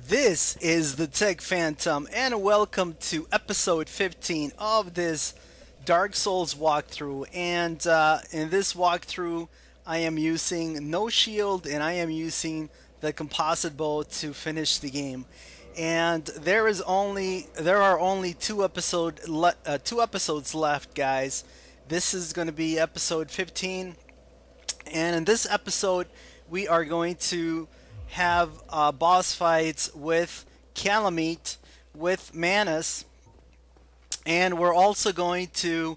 This is the Tech Phantom, and welcome to episode 15 of this Dark Souls walkthrough. And in this walkthrough, I am using no shield, and I am using the composite bow to finish the game. And there are only two episodes left, guys. This is going to be episode 15, and in this episode, we are going to have boss fights with Calamite, with Manus, and we're also going to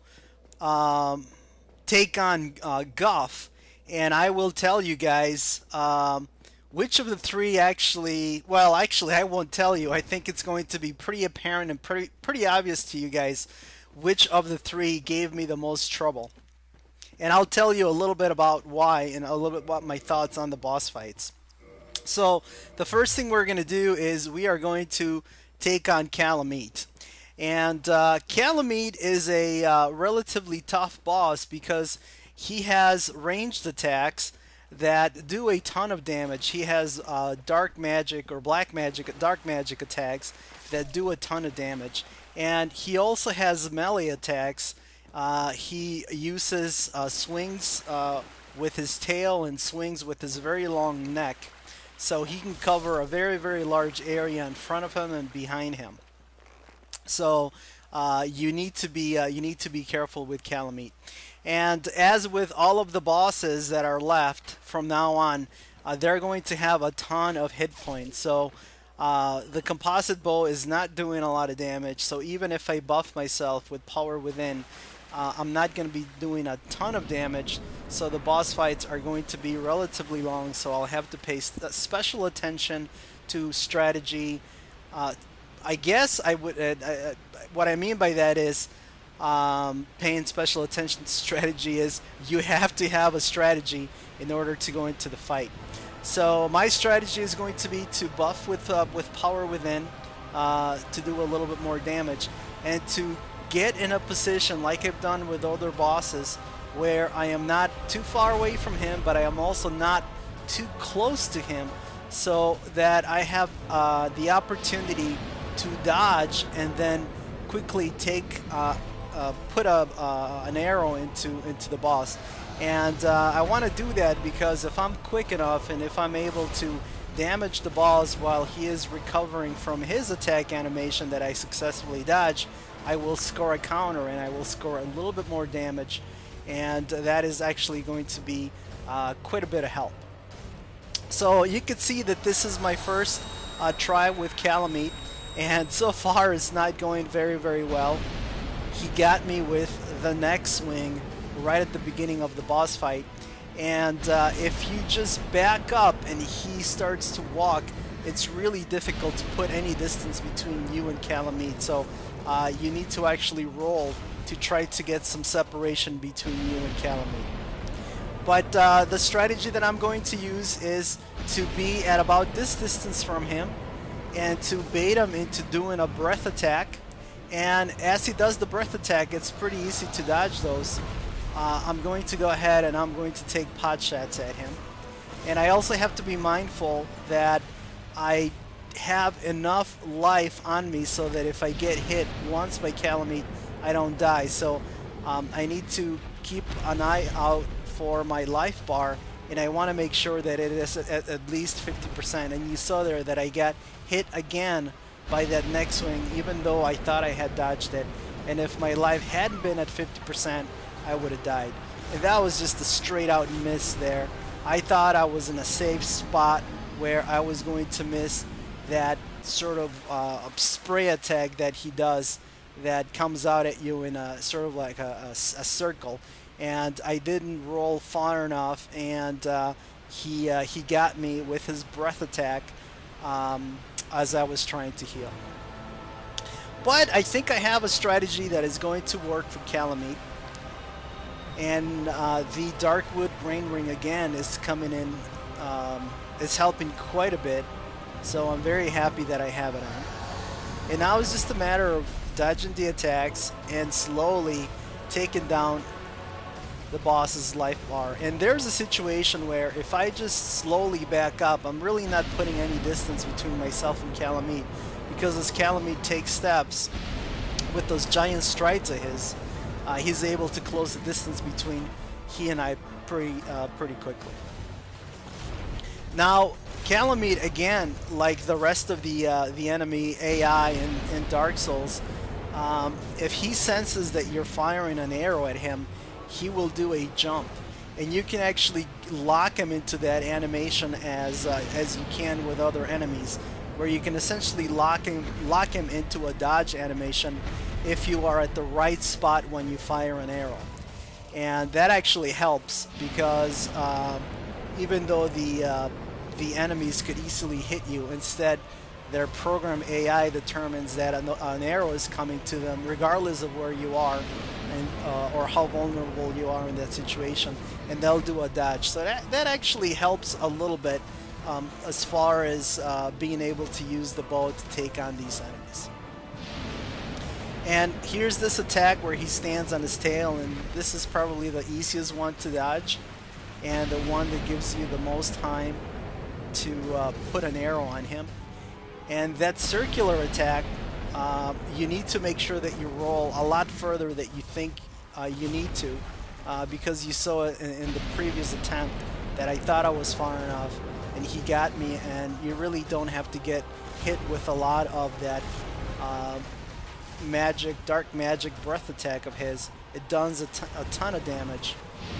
take on Goff. And I will tell you guys which of the three actually. Well, actually, I won't tell you. I think it's going to be pretty apparent and pretty obvious to you guys which of the three gave me the most trouble. And I'll tell you a little bit about why and a little bit about my thoughts on the boss fights. So the first thing we're going to do is we are going to take on Calamite. And Calamite is a relatively tough boss because he has ranged attacks that do a ton of damage. He has dark magic or dark magic attacks that do a ton of damage. And he also has melee attacks. He uses swings with his tail and swings with his very long neck. So he can cover a very, very large area in front of him and behind him. So you need to be careful with Calamite. And as with all of the bosses that are left from now on, they're going to have a ton of hit points. So the composite bow is not doing a lot of damage. So even if I buff myself with power within, I'm not going to be doing a ton of damage, so the boss fights are going to be relatively long, so I'll have to pay special attention to strategy. I guess I would. What I mean by that is paying special attention to strategy is you have to have a strategy in order to go into the fight. So my strategy is going to be to buff with power within to do a little bit more damage, and to get in a position like I've done with other bosses where I am not too far away from him, but I am also not too close to him, so that I have the opportunity to dodge and then quickly put an arrow into the boss. And I want to do that because if I'm quick enough and if I'm able to damage the boss while he is recovering from his attack animation that I successfully dodge, I will score a counter and I will score a little bit more damage, and that is actually going to be quite a bit of help. So you can see that this is my first try with Calamite, and so far it's not going very, very well. He got me with the neck swing right at the beginning of the boss fight, and if you just back up and he starts to walk, it's really difficult to put any distance between you and Calamite. So you need to actually roll to try to get some separation between you and Calamite. But the strategy that I'm going to use is to be at about this distance from him and to bait him into doing a breath attack. And as he does the breath attack, it's pretty easy to dodge those. I'm going to go ahead and I'm going to take pot shots at him. And I also have to be mindful that I have enough life on me so that if I get hit once by Calamite, I don't die. So I need to keep an eye out for my life bar, and I want to make sure that it is at least 50%. And you saw there that I got hit again by that neck swing, even though I thought I had dodged it. And if my life hadn't been at 50%, I would have died. And that was just a straight out miss there. I thought I was in a safe spot where I was going to miss that sort of spray attack that he does that comes out at you in a sort of like a circle, and I didn't roll far enough, and he got me with his breath attack as I was trying to heal. But I think I have a strategy that is going to work for Calamite, and the Darkwood Brain Ring again is coming in, is helping quite a bit. So I'm very happy that I have it on. And now it's just a matter of dodging the attacks and slowly taking down the boss's life bar. And there's a situation where if I just slowly back up, I'm really not putting any distance between myself and Calamite, because as Calamite takes steps with those giant strides of his, he's able to close the distance between he and I pretty quickly. Now, Calamite, again, like the rest of the enemy AI in Dark Souls, if he senses that you're firing an arrow at him, he will do a jump, and you can actually lock him into that animation as you can with other enemies, where you can essentially lock him into a dodge animation if you are at the right spot when you fire an arrow. And that actually helps, because even though the enemies could easily hit you, instead their program AI determines that an arrow is coming to them regardless of where you are, and or how vulnerable you are in that situation, and they'll do a dodge. So that actually helps a little bit as far as being able to use the bow to take on these enemies. And here's this attack where he stands on his tail, and this is probably the easiest one to dodge, and the one that gives you the most time to put an arrow on him. And that circular attack, you need to make sure that you roll a lot further than you think you need to, because you saw it in the previous attempt that I thought I was far enough and he got me, and you really don't have to get hit with a lot of that dark magic breath attack of his. It does a ton of damage,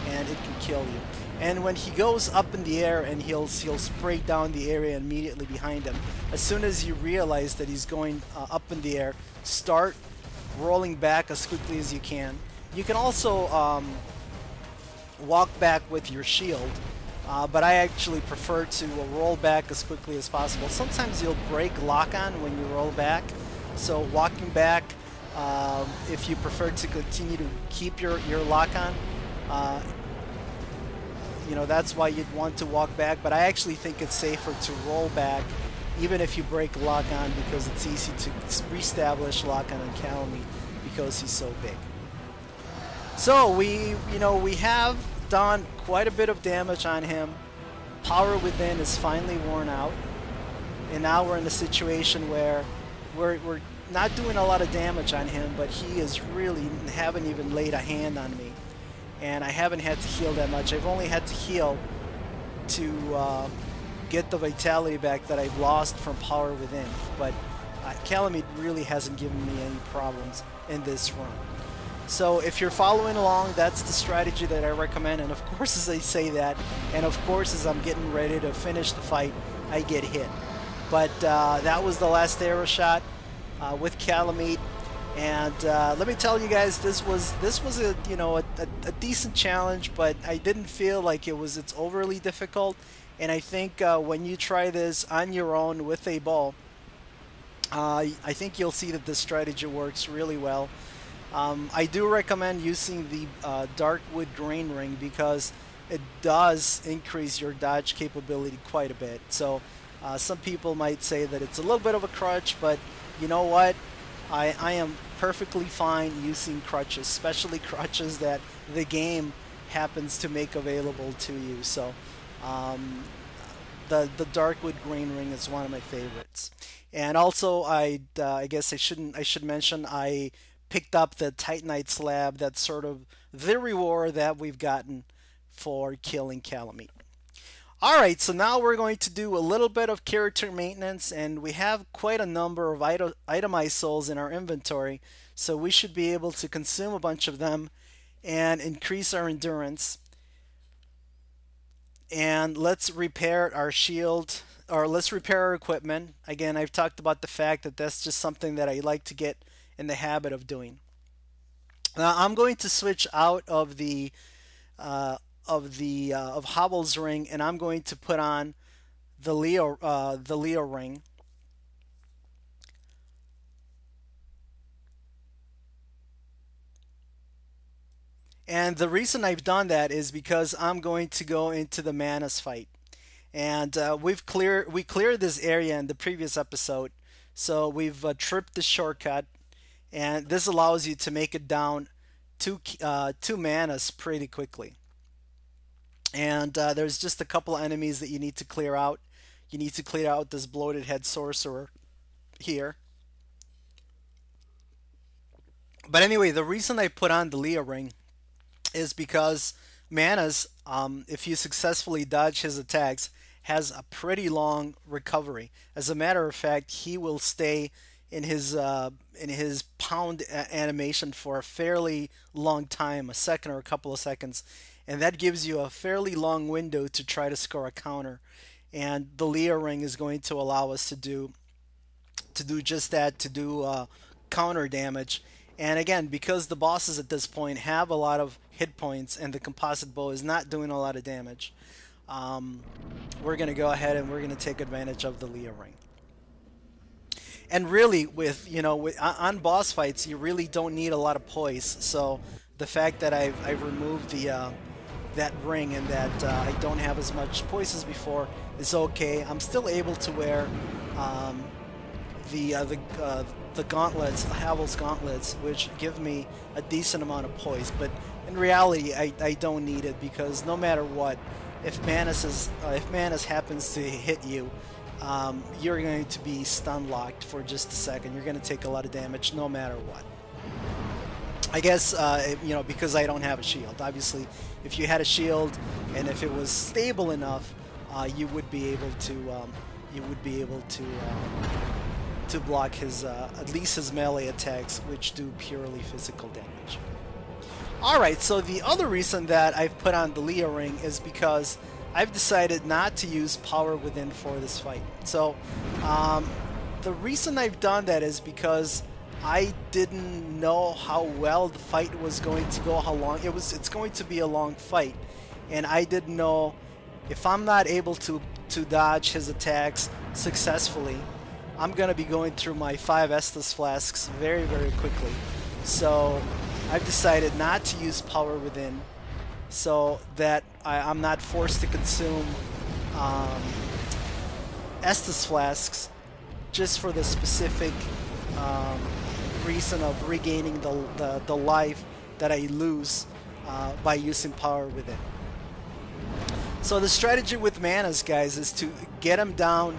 and it can kill you. And when he goes up in the air, and he'll spray down the area immediately behind him, as soon as you realize that he's going up in the air, start rolling back as quickly as you can. You can also walk back with your shield, but I actually prefer to roll back as quickly as possible. Sometimes you'll break lock-on when you roll back, so walking back, if you prefer to continue to keep your lock-on, you know, that's why you'd want to walk back. But I actually think it's safer to roll back even if you break lock-on, because it's easy to reestablish lock-on Calamite because he's so big. So we have done quite a bit of damage on him. Power Within is finally worn out, and now we're in a situation where we're not doing a lot of damage on him, but he is really haven't even laid a hand on me, and I haven't had to heal that much. I've only had to heal to get the vitality back that I've lost from Power Within, but Calamite really hasn't given me any problems in this run. So if you're following along, that's the strategy that I recommend. And of course, as I say that, and of course as I'm getting ready to finish the fight, I get hit. But that was the last arrow shot with Calamite, and let me tell you guys, this was a a decent challenge, but I didn't feel like it's overly difficult. And I think when you try this on your own with a bow, I think you'll see that this strategy works really well. I do recommend using the Darkwood Grain Ring, because it does increase your dodge capability quite a bit. So some people might say that it's a little bit of a crutch, but you know what? I am perfectly fine using crutches, especially crutches that the game happens to make available to you. So the Darkwood Grain Ring is one of my favorites. And also, I guess I should mention, I picked up the Titanite slab. That's sort of the reward that we've gotten for killing Calamite. Alright, so now we're going to do a little bit of character maintenance, and we have quite a number of itemized souls in our inventory, so we should be able to consume a bunch of them and increase our endurance. And let's repair our shield, or let's repair our equipment. Again, I've talked about the fact that that's just something that I like to get in the habit of doing. Now I'm going to switch out of Hobble's ring, and I'm going to put on the Leo ring. And the reason I've done that is because I'm going to go into the Manus fight, and we cleared this area in the previous episode, so we've tripped the shortcut, and this allows you to make it down two manas pretty quickly. And there's just a couple enemies that you need to clear out. You need to clear out this bloated head sorcerer here. But anyway, the reason I put on the Leah ring is because Manus, if you successfully dodge his attacks, has a pretty long recovery. As a matter of fact, he will stay in his pound animation for a fairly long time, a second or a couple of seconds, and that gives you a fairly long window to try to score a counter. And the Leah ring is going to allow us to do just that, to do counter damage. And again, because the bosses at this point have a lot of hit points and the composite bow is not doing a lot of damage, we're going to go ahead and we're going to take advantage of the Leah ring. And really, on boss fights, you really don't need a lot of poise. So the fact that I've removed the that ring and that I don't have as much poise as before is okay. I'm still able to wear the gauntlets, Havel's gauntlets, which give me a decent amount of poise. But in reality, I don't need it, because no matter what, if Manus happens to hit you, you're going to be stun locked for just a second. You're going to take a lot of damage no matter what. I guess because I don't have a shield. Obviously, if you had a shield and if it was stable enough, you would be able to block his at least his melee attacks, which do purely physical damage. Alright, so the other reason that I've put on the Leah ring is because I've decided not to use Power Within for this fight. So the reason I've done that is because I didn't know how well the fight was going to go, how long it's going to be a long fight, and I didn't know if I'm not able to dodge his attacks successfully, I'm going to be going through my 5 Estus flasks very, very quickly. So I've decided not to use Power Within so that I'm not forced to consume Estus flasks just for the specific reason of regaining the life that I lose by using Power Within. So the strategy with Manus, guys, is to get him down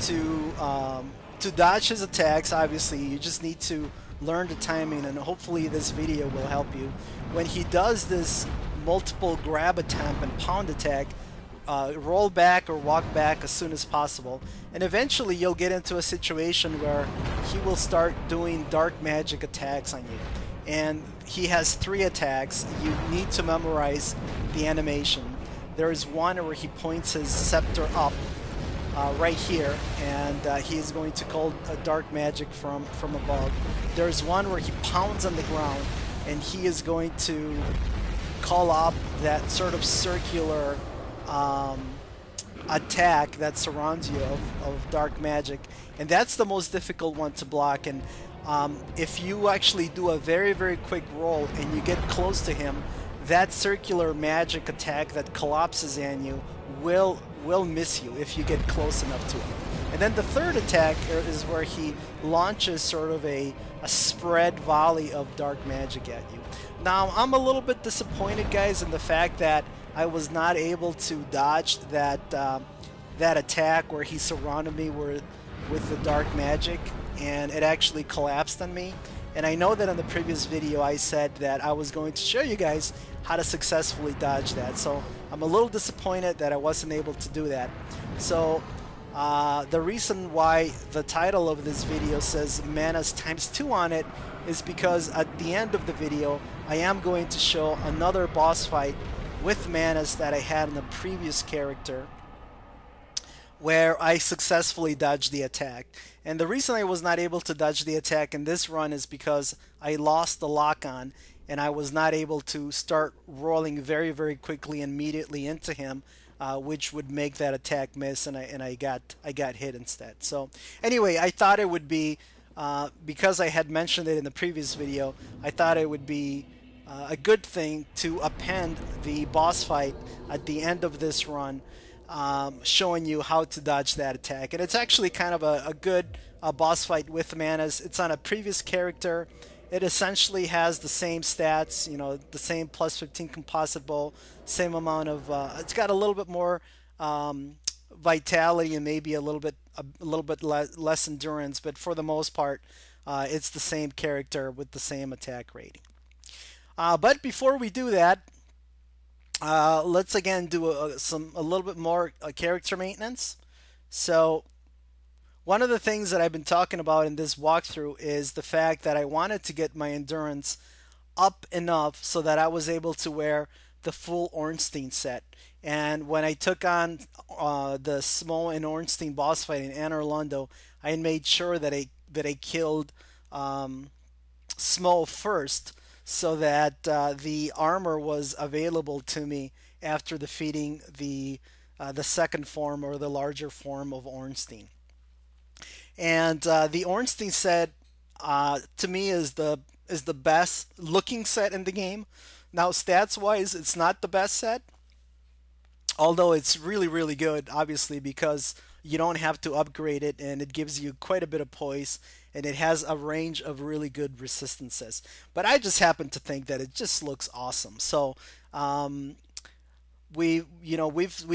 to dodge his attacks. Obviously, you just need to learn the timing, and hopefully this video will help you. When he does this multiple grab attempt and pound attack, roll back or walk back as soon as possible, and eventually you'll get into a situation where he will start doing dark magic attacks on you. And he has 3 attacks. You need to memorize the animation. There is one where he points his scepter up right here, and he is going to call a dark magic from above. There's one where he pounds on the ground, and he is going to call up that sort of circular attack that surrounds you of dark magic, and that's the most difficult one to block. And if you actually do a very, very quick roll and you get close to him, that circular magic attack that collapses on you will miss you if you get close enough to him. And then the third attack is where he launches sort of a spread volley of dark magic at you. Now, I'm a little bit disappointed, guys, in the fact that I was not able to dodge that attack where he surrounded me with the dark magic, and it actually collapsed on me. And I know that in the previous video I said that I was going to show you guys how to successfully dodge that. So I'm a little disappointed that I wasn't able to do that. So the reason why the title of this video says Manus ×2 on it is because at the end of the video I am going to show another boss fight with Manus that I had in the previous character, where I successfully dodged the attack. And the reason I was not able to dodge the attack in this run is because I lost the lock-on, and I was not able to start rolling very, very quickly immediately into him, which would make that attack miss, and I got hit instead. So anyway, I thought it would be, because I had mentioned it in the previous video, I thought it would be a good thing to append the boss fight at the end of this run, showing you how to dodge that attack. And it's actually kind of a good boss fight with Manus. It's on a previous character, It essentially has the same stats, you know, the same plus 15 composite bow, same amount of. It's got a little bit more vitality and maybe a little bit less endurance, but for the most part, it's the same character with the same attack rating. But before we do that, let's again do a little bit more character maintenance. So one of the things that I've been talking about in this walkthrough is the fact that I wanted to get my endurance up enough so that I was able to wear the full Ornstein set. And when I took on the Smo and Ornstein boss fight in Anor Londo, I made sure that I killed Smo first, so that the armor was available to me after defeating the second form or the larger form of Ornstein. And the Ornstein set to me is the best looking set in the game. Now, stats wise, it's not the best set, although it's really really good, obviously, because you don't have to upgrade it and it gives you quite a bit of poise and it has a range of really good resistances. But I just happen to think that it just looks awesome. So we've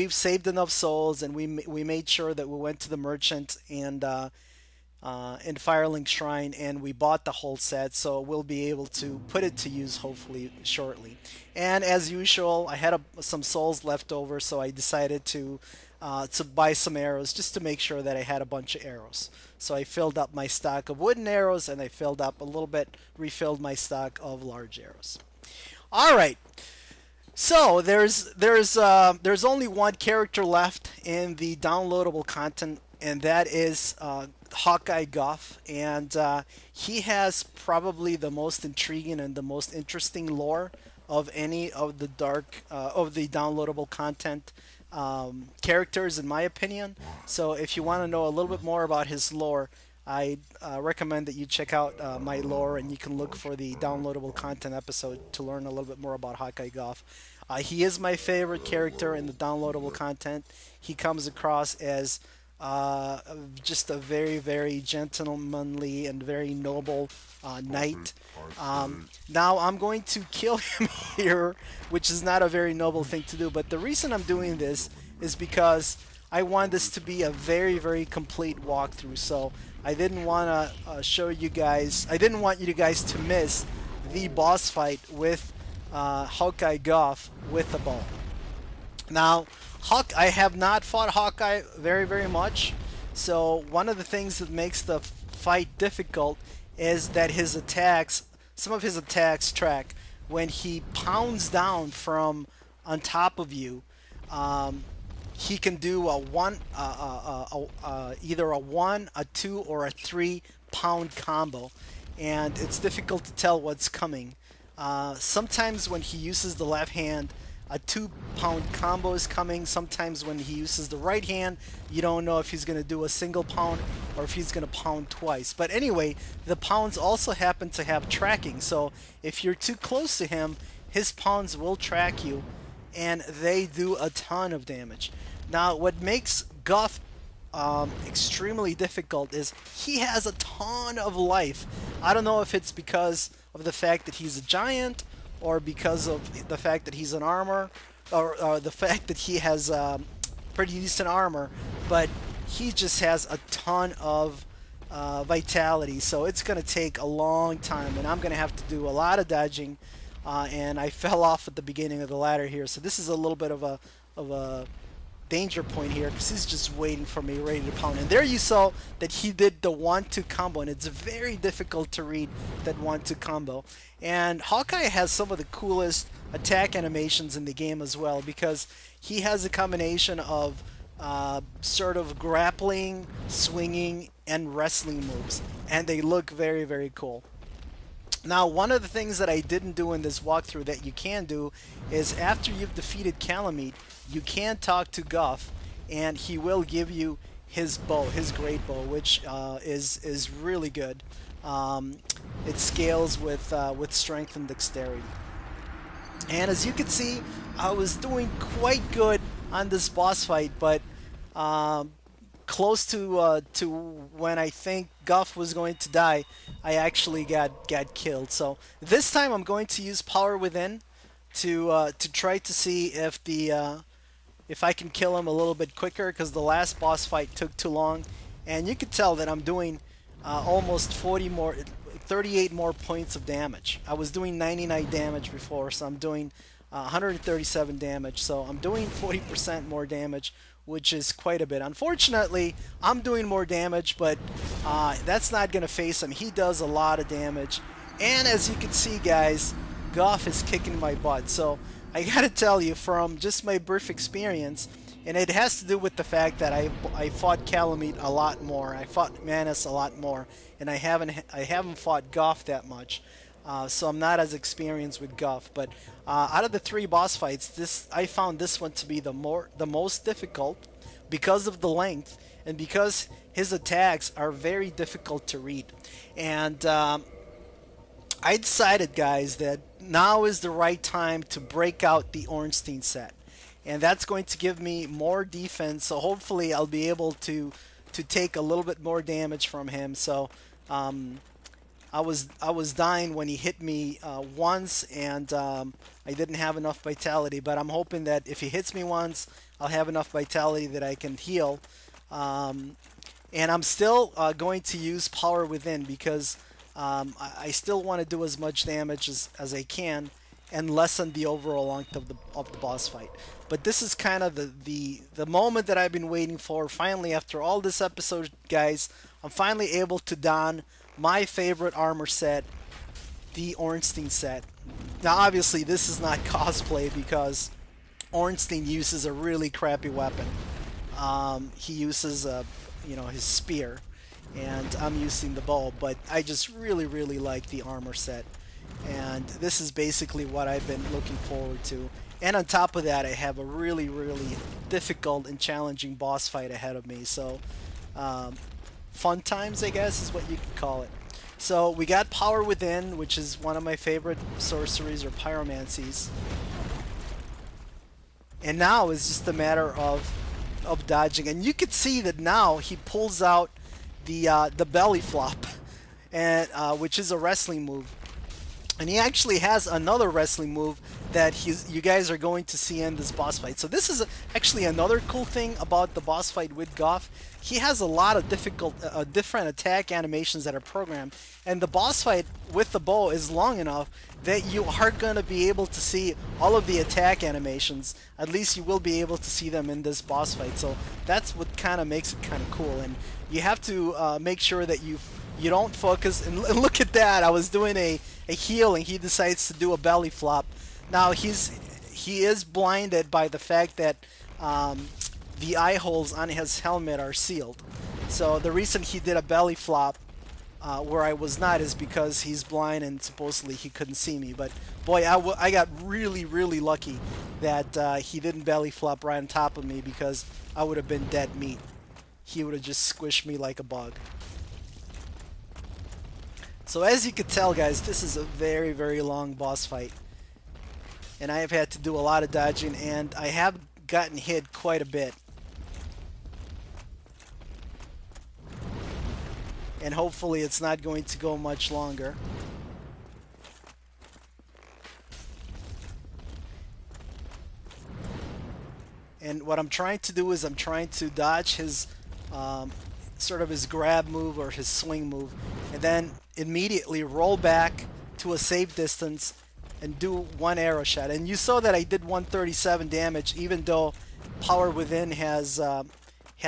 saved enough souls, and we made sure that we went to the merchant and in Firelink Shrine, and we bought the whole set, so we'll be able to put it to use hopefully shortly. And as usual, I had some souls left over, so I decided to buy some arrows just to make sure that I had a bunch of arrows. So I filled up my stock of wooden arrows, and I filled up a little bit, refilled my stock of large arrows. All right. So there's only one character left in the downloadable content, and that is Hawkeye Goff, and he has probably the most intriguing and the most interesting lore of any of the downloadable content characters, in my opinion. So if you want to know a little bit more about his lore, I recommend that you check out my lore, and you can look for the downloadable content episode to learn a little bit more about Hawkeye Goff. He is my favorite character in the downloadable content. He comes across as just a very, very gentlemanly and very noble knight. Now I'm going to kill him here, which is not a very noble thing to do, but the reason I'm doing this is because I want this to be a very, very complete walkthrough. So I didn't want to show you guys, I didn't want you guys to miss the boss fight with Hawkeye Goff with a bow. Now, I have not fought Hawkeye very, very much, so one of the things that makes the fight difficult is that some of his attacks track. When he pounds down from on top of you, he can do either a 1, a 2, or a 3 pound combo, and it's difficult to tell what's coming. Sometimes when he uses the left hand, a 2 pound combo is coming. Sometimes when he uses the right hand, you don't know if he's going to do a single pound or if he's going to pound twice. But anyway, the pounds also happen to have tracking. So if you're too close to him, his pounds will track you, and they do a ton of damage. Now, what makes Goff extremely difficult is he has a ton of life. I don't know if it's because of the fact that he's a giant, or because of the fact that he's an armor, or the fact that he has pretty decent armor, but he just has a ton of vitality, so it's going to take a long time, and I'm going to have to do a lot of dodging, and I fell off at the beginning of the ladder here, so this is a little bit of a danger point here, because he's just waiting for me ready to pound. And there you saw that he did the 1-2 combo, and it's very difficult to read that 1-2 combo. And Hawkeye has some of the coolest attack animations in the game as well, because he has a combination of sort of grappling, swinging, and wrestling moves, and they look very, very cool. Now, one of the things that I didn't do in this walkthrough that you can do is, after you've defeated Calamite, you can talk to Goff, and he will give you his bow, his great bow, which is really good. It scales with strength and dexterity. And as you can see, I was doing quite good on this boss fight, but close to when I think Goff was going to die, I actually got killed. So this time I'm going to use Power Within to try to see if I can kill him a little bit quicker, because the last boss fight took too long, and you can tell that I'm doing almost 38 more points of damage. I was doing 99 damage before, so I'm doing 137 damage. So I'm doing 40% more damage, which is quite a bit. Unfortunately, I'm doing more damage, but that's not going to face him. He does a lot of damage, and as you can see, guys, Goff is kicking my butt. So I gotta tell you, from just my brief experience, and it has to do with the fact that I fought Calamite a lot more, I fought Manus a lot more, and I haven't fought Goff that much, so I'm not as experienced with Goff. But out of the three boss fights, I found this one to be the most difficult because of the length and because his attacks are very difficult to read. And I decided, guys, that now is the right time to break out the Ornstein set, and that's going to give me more defense. So hopefully I'll be able to take a little bit more damage from him. So I was dying when he hit me once, and I didn't have enough vitality. But I'm hoping that if he hits me once, I'll have enough vitality that I can heal. And I'm still going to use Power Within because I still want to do as much damage as I can and lessen the overall length of the boss fight. But this is kind of the moment that I've been waiting for. Finally, after all this episode, guys, I'm finally able to don my favorite armor set, the Ornstein set. Now, obviously, this is not cosplay because Ornstein uses a really crappy weapon. He uses his spear, and I'm using the bow, but I just really like the armor set, and this is basically what I've been looking forward to. And on top of that, I have a really difficult and challenging boss fight ahead of me, so fun times, I guess, is what you could call it. So we got Power Within, which is one of my favorite sorceries or pyromancies, and now it's just a matter of dodging. And you could see that now he pulls out the belly flop, and which is a wrestling move, and he actually has another wrestling move that you guys are going to see in this boss fight. So this is actually another cool thing about the boss fight with Goff. He has a lot of different attack animations that are programmed, and the boss fight with the bow is long enough that you are going to be able to see all of the attack animations. At least you will be able to see them in this boss fight. So that's what kind of makes it kind of cool. And you have to make sure that you don't focus. And look at that! I was doing a heal, and he decides to do a belly flop. Now he is blinded by the fact that the eye holes on his helmet are sealed. So the reason he did a belly flop where I was not is because he's blind and supposedly he couldn't see me. But boy, I got really lucky that he didn't belly flop right on top of me, because I would have been dead meat. He would have just squished me like a bug. So as you can tell, guys, this is a very long boss fight, and I have had to do a lot of dodging, and I have gotten hit quite a bit. And hopefully it's not going to go much longer. And what I'm trying to do is I'm trying to dodge his sort of his grab move or his swing move, and then immediately roll back to a safe distance and do one arrow shot. And you saw that I did 137 damage, even though Power Within has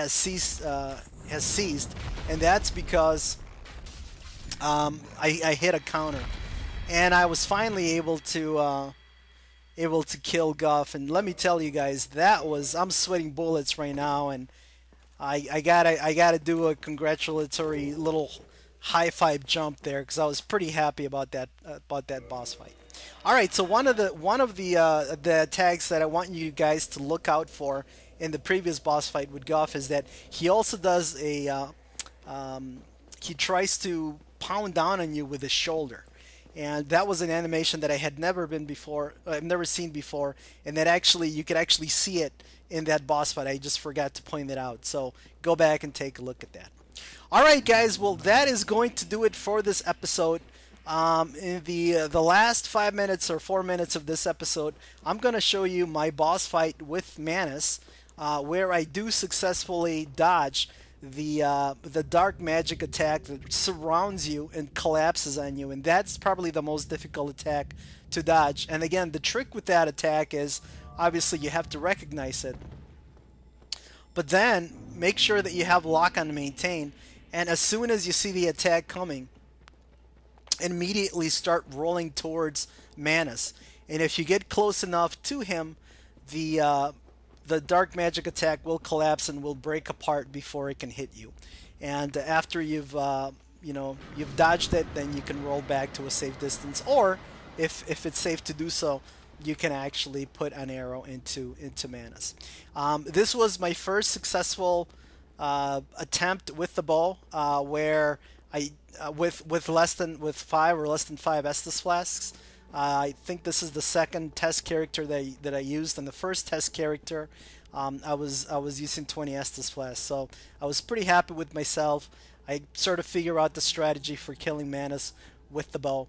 ceased, and that's because I hit a counter, and I was finally able to kill Goff. And let me tell you guys, I'm sweating bullets right now, and I gotta do a congratulatory little high five jump there, because I was pretty happy about that boss fight. All right, so one of the tags that I want you guys to look out for in the previous boss fight with Goff is that he also does he tries to pound down on you with his shoulder, And that was an animation that I had never been before, I've never seen before, and that actually you could actually see it in that boss fight. I just forgot to point it out. So go back and take a look at that. All right, guys. Well, that is going to do it for this episode. In the last 5 minutes or 4 minutes of this episode, I'm gonna show you my boss fight with Manus, where I do successfully dodge the dark magic attack that surrounds you and collapses on you, and that's probably the most difficult attack to dodge. And again, the trick with that attack is obviously you have to recognize it, but then make sure that you have lock on maintain, and as soon as you see the attack coming, immediately start rolling towards Manus. And if you get close enough to him, the dark magic attack will collapse and will break apart before it can hit you. And after you've you've dodged it, then you can roll back to a safe distance, or if it's safe to do so, you can actually put an arrow into Manus. This was my first successful attempt with the bow, where I with 5 or less than 5 Estus flasks. I think this is the second test character that I used, and the first test character I was using 20 Estus flasks, so I was pretty happy with myself. I sort of figure out the strategy for killing Manus with the bow,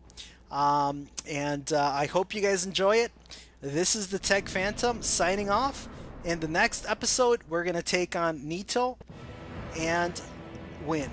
and I hope you guys enjoy it. This is the Tech Phantom signing off. In the next episode, we're gonna take on Nito and win.